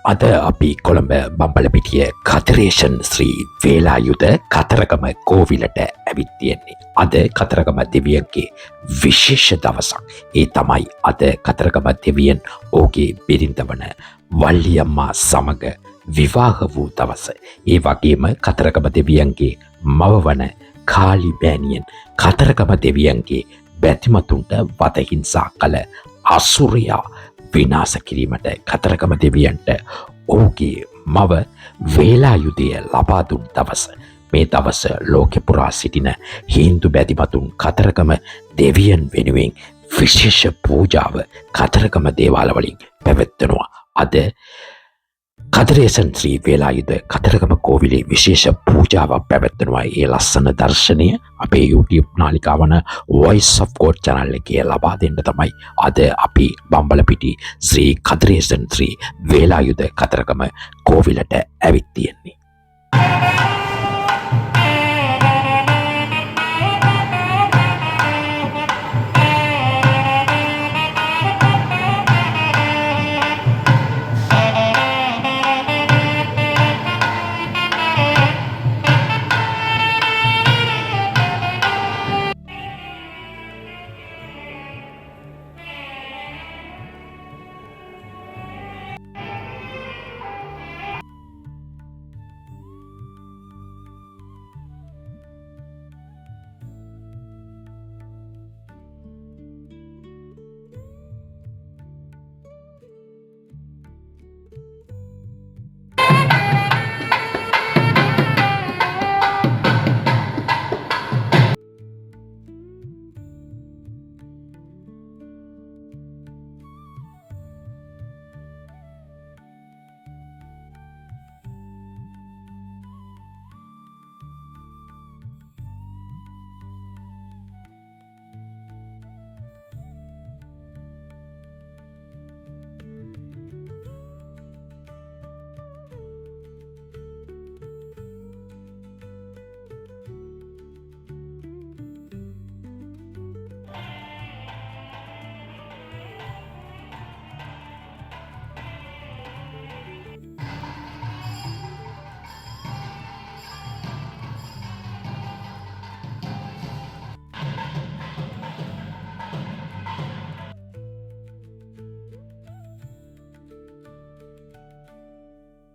අද අපි කොළඹ බම්බලපිටිය කතරේෂන් ශ්‍රී වේලායුධ කතරගම කෝවිලට ඇවිත් තියෙන්නේ. අද කතරගම දෙවියන්ගේ විශේෂ දවසක්. ඒ තමයි අද කතරගම දෙවියන් ඔහුගේ බිරිඳ වන වල්ලියම්මා සමග විවාහ වූ දවස. ඒ වගේම කතරගම දෙවියන්ගේ මව වන කාලිබෑනියන් කතරගම දෙවියන්ගේ බැතිමතුන්ට වදහිංසා කළ අසුරයා විනාශ කිරීමට කතරගම දෙවියන්ට ඔහුගේ මව වේලායුධය ලබා දුන් දවස. මේ දවස ලෝකෙ පුරා සිටින හින්දු බැතිමතුන් කතරගම දෙවියන් වෙනුවෙන් විශේෂ පූජාව කතරගම දේවාලවලින් පැවැත්වෙනවා. අද කතරේෂන් ශ්‍රී වේලායුධ කතරගම කෝවිලේ විශේෂ පූජාවක් පැවැත්වෙනවා. ඒ ලස්සන දර්ශනය අපේ YouTube නාලිකාවන Voice of God channel එකේ ලබා දෙන්න තමයි අද අපි බම්බලපිටි ශ්‍රී කතරේෂන් ශ්‍රී වේලායුධ කතරගම කෝවිලට ඇවිත් තියෙන්නේ.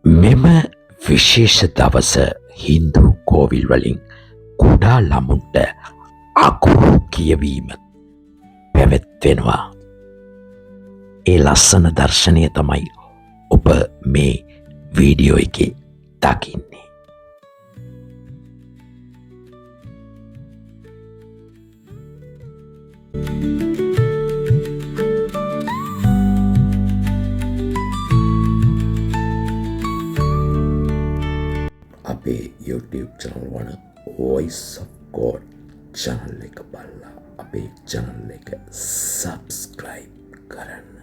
මෙම විශේෂ දවස හින්දු කෝවිල් වලින් කුඩා ළමුන්ට අකුරු කියවීම පැවැත්වෙනවා. ඒ ලස්සන දර්ශනය තමයි ඔබ මේ වීඩියෝ එකේ දකින්නේ. අපේ YouTube channel වන Voice of God channel එක බලලා අපේ channel එක subscribe කරන්න.